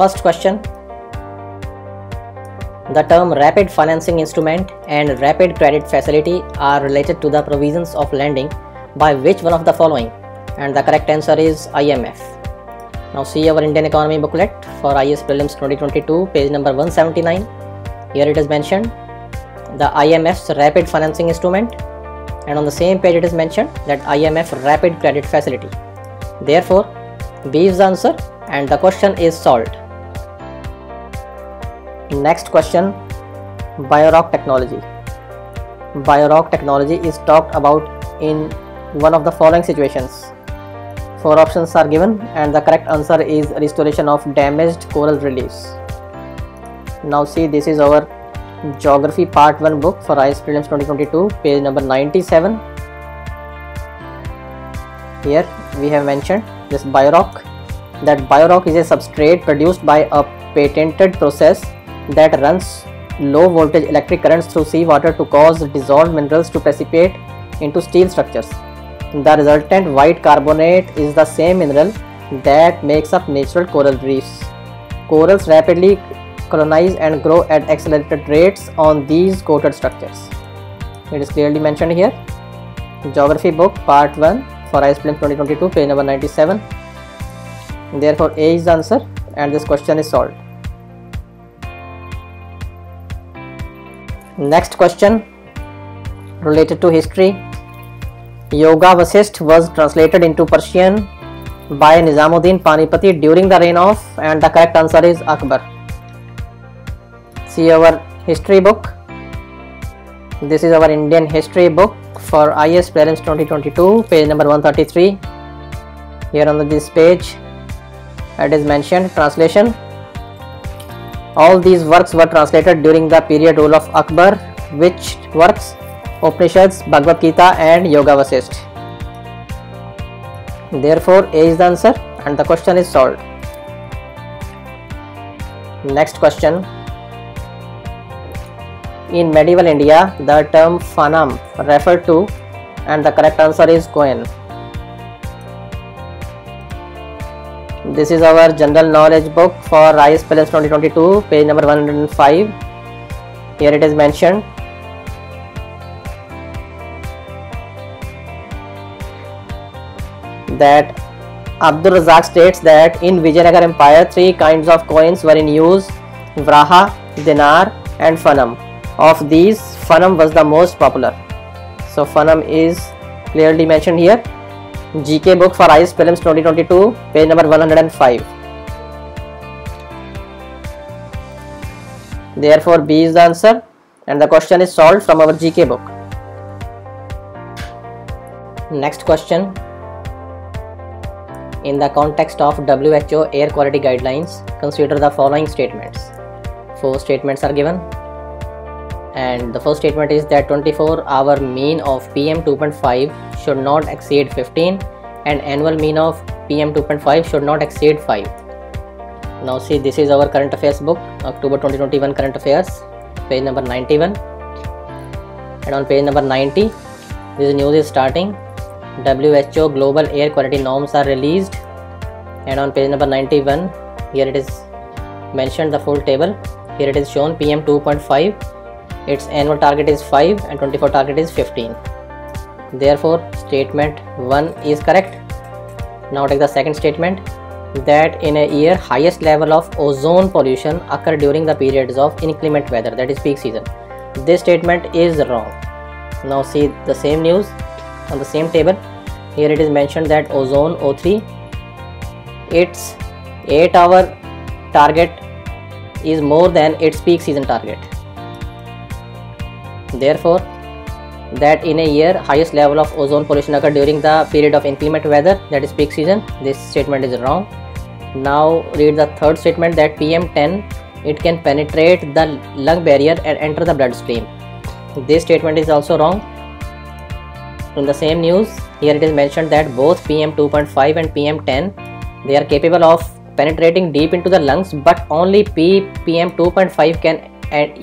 first question. The term rapid financing instrument and rapid credit facility are related to the provisions of lending by which one of the following? And the correct answer is IMF. Now see our Indian economy booklet for IAS Prelims 2022, page number 179. Here it is mentioned the IMF's rapid financing instrument, and on the same page it is mentioned that IMF rapid credit facility. Therefore B is the answer and the question is solved. Next question, Biorock technology. Biorock technology is talked about in one of the following situations. 4 options are given and the correct answer is restoration of damaged coral reefs. Now see, this is our Geography Part 1 book for IAS Prelims 2022, page number 97. Here we have mentioned this Biorock, that Biorock is a substrate produced by a patented process that runs low voltage electric currents through seawater to cause dissolved minerals to precipitate into steel structures. The resultant white carbonate is the same mineral that makes up natural coral reefs. Corals rapidly colonize and grow at accelerated rates on these coated structures. It is clearly mentioned here. Geography book Part 1 for IAS Prelims 2022, page number 97. Therefore A is the answer and this question is solved. Next question, related to history. Yoga Vasisht was translated into Persian by Nizamuddin Panipati during the reign of, and the correct answer is Akbar. See our history book. This is our Indian history book for IAS Prelims 2022, page number 133. Here on this page it is mentioned translation. All these works were translated during the period rule of Akbar. Which works? Upanishads, Bhagavad Gita and Yoga Vasisht. Therefore A is the answer and the question is solved. Next question. In medieval India, the term Phanam referred to, and the correct answer is coin. This is our general knowledge book for IAS Prelims 2022, page number 105. Here it is mentioned that Abdul Razak states that in Vijayanagar Empire 3 kinds of coins were in use: Vraha, Dinar and Phanam. Of these, Phanam was the most popular. So Phanam is clearly mentioned here. GK book for IAS Prelims 2022, page number 105. Therefore B is the answer and the question is solved from our GK book. Next question. In the context of WHO air quality guidelines, consider the following statements. 4 statements are given, and the first statement is that 24-hour mean of PM 2.5 should not exceed 15 and annual mean of PM 2.5 should not exceed 5. Now see, this is our current affairs book, October 2021 current affairs, page number 91, and on page number 90 this news is starting. WHO global air quality norms are released, and on page number 91 here it is mentioned the full table. Here it is shown PM 2.5, its annual target is 5 and 24 target is 15. Therefore statement 1 is correct. Now take the second statement, that in a year highest level of ozone pollution occur during the periods of inclement weather, that is peak season. This statement is wrong. Now see the same news on the same table. Here it is mentioned that ozone O3, its 8-hour target is more than its peak season target. Therefore that in a year highest level of ozone pollution occur during the period of inclement weather, that is peak season. This statement is wrong. Now read the third statement, that PM10 it can penetrate the lung barrier and enter the bloodstream. This statement is also wrong. In the same news, here it is mentioned that both PM 2.5 and PM10 they are capable of penetrating deep into the lungs, but only PM 2.5 can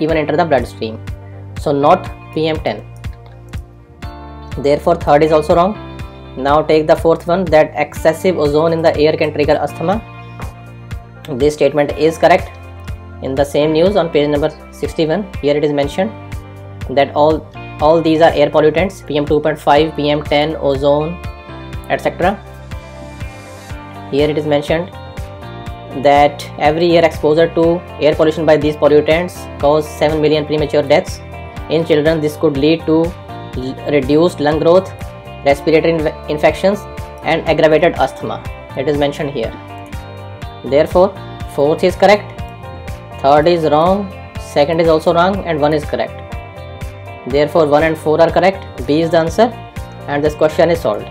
even enter the bloodstream, so not PM10. Therefore third is also wrong. Now take the fourth one, that excessive ozone in the air can trigger asthma. This statement is correct. In the same news on page number 61, here it is mentioned that all these are air pollutants, PM 2.5, PM 10, ozone, etc. Here it is mentioned that every year exposure to air pollution by these pollutants cause 7 million premature deaths. In children, this could lead to reduced lung growth, respiratory infections, and aggravated asthma. It is mentioned here. Therefore, fourth is correct, third is wrong, second is also wrong, and one is correct. Therefore, 1 and 4 are correct. B is the answer, and this question is solved.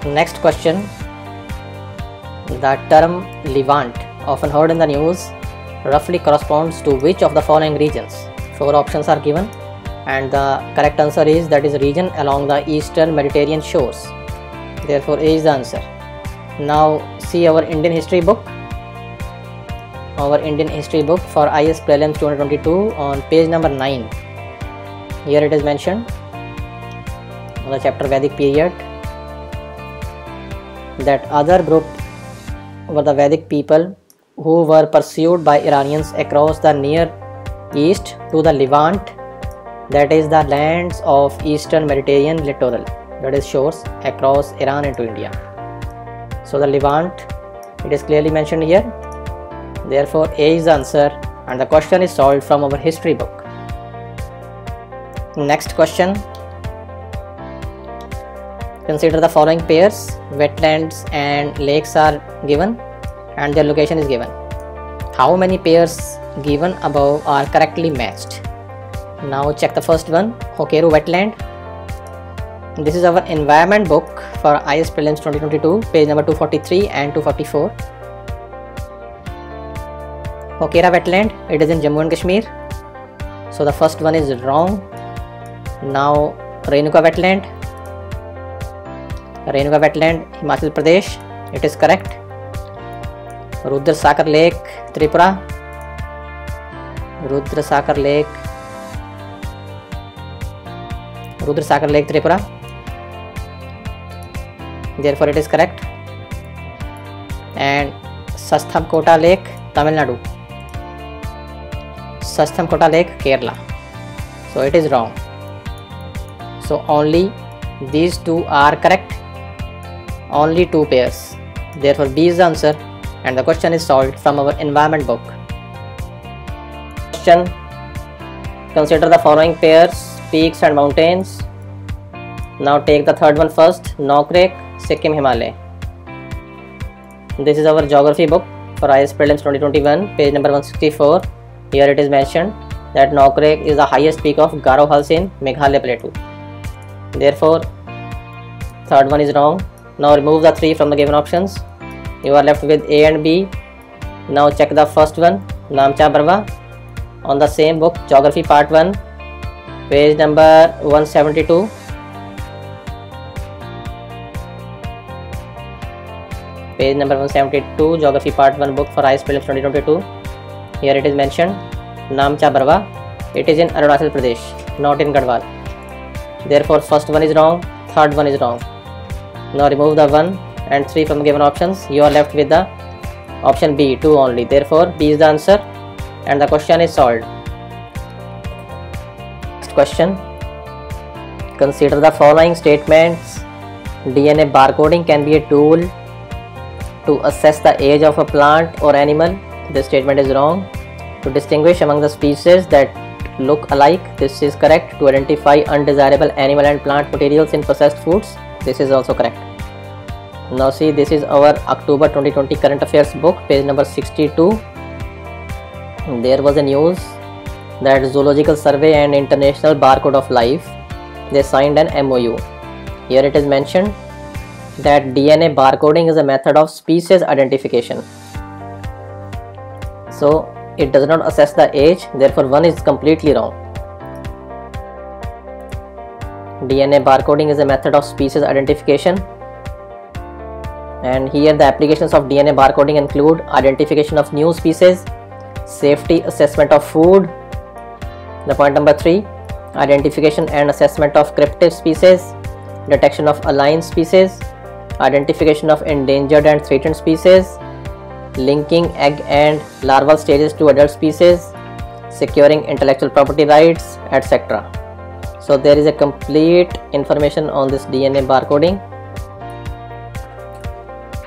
Next question. The term Levant, often heard in the news, roughly corresponds to which of the following regions? 4 options are given, and the correct answer is that is region along the eastern Mediterranean shores. Therefore, A is the answer. Now see our Indian history book. Our Indian history book for IS Prelims 2022 on page number 9. Here it is mentioned, the chapter Vedic period, that other group were the Vedic people who were pursued by Iranians across the Near East to the Levant, that is the lands of eastern Mediterranean littoral, that is shores across Iran into India. So the Levant, it is clearly mentioned here. Therefore, A is the answer, and the question is solved from our history book. Next question. Consider the following pairs. Wetlands and lakes are given, and their location is given. How many pairs given above are correctly matched? Now check the first one, Hokeru wetland. This is our environment book for IS Prelims 2022, page number 243 and 244. Hokera wetland, it is in Jammu and Kashmir. So the first one is wrong. Now Renuka wetland. Renuka wetland, Himachal Pradesh, it is correct. Rudra Sakar Lake, Tripura. Rudra Sakar Lake, Tripura. Therefore it is correct. And Sasthamkota Lake, Tamil Nadu. Sasthamkota Lake, Kerala. So it is wrong. So only these two are correct. Only 2 pairs. Therefore B is the answer, and the question is solved from our environment book. Question. Consider the following pairs, peaks and mountains. Now take the third one first, Nokrek, Sikkim, Himalaya. This is our geography book for IS Prelims 2021, page number 164. Here it is mentioned that Nokrek is the highest peak of Garo Hills in Meghalaya Plateau. Therefore, third one is wrong. Now remove the 3 from the given options. You are left with A and B. Now check the first one, Namcha Barwa, on the same book, Geography Part 1, page number 172. Page number 172, Geography Part 1 book for IS Prelims 2022. Here it is mentioned, Namcha Barwa. It is in Arunachal Pradesh, not in Garhwal. Therefore, first one is wrong, third one is wrong. Now remove the 1 and 3 from the given options. You are left with the option B, 2 only. Therefore, B is the answer, and the question is solved. Next question. Consider the following statements. DNA barcoding can be a tool to assess the age of a plant or animal. This statement is wrong. To distinguish among the species that look alike. This is correct. To identify undesirable animal and plant materials in processed foods. This is also correct. Now see, this is our October 2020 current affairs book, page number 62. There was a news that Zoological Survey and International Barcode of Life, they signed an MOU. Here it is mentioned that DNA barcoding is a method of species identification. So it does not assess the age, therefore 1 is completely wrong. DNA barcoding is a method of species identification, and here the applications of DNA barcoding include identification of new species, safety assessment of food. The point number 3, identification and assessment of cryptic species, detection of alien species, identification of endangered and threatened species, linking egg and larval stages to adult species, securing intellectual property rights, etc. So there is a complete information on this DNA barcoding.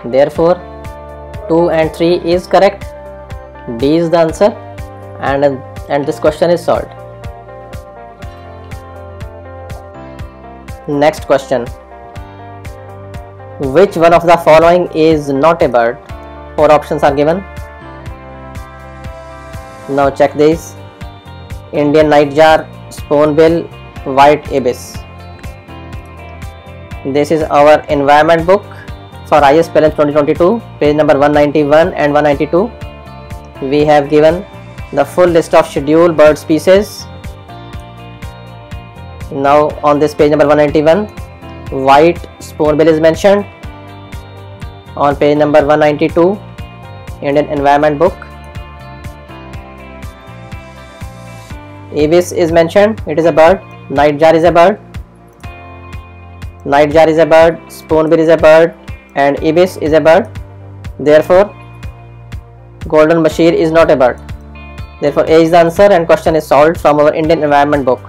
Therefore 2 and 3 is correct. D is the answer, and this question is solved. Next question. Which one of the following is not a bird? 4 options are given. Now check these: Indian nightjar, spoonbill, white ibis. This is our environment book for IS Prelims 2022, page number 191 and 192. We have given the full list of scheduled bird species. Now on this page number 191, white spoonbill is mentioned. On page number 192, Indian environment book, ibis is mentioned. It is a bird. Nightjar is a bird. Nightjar is a bird. Spoonbill is a bird, and ibis is a bird. Therefore golden bashir is not a bird. Therefore A is the answer, and question is solved from our Indian environment book.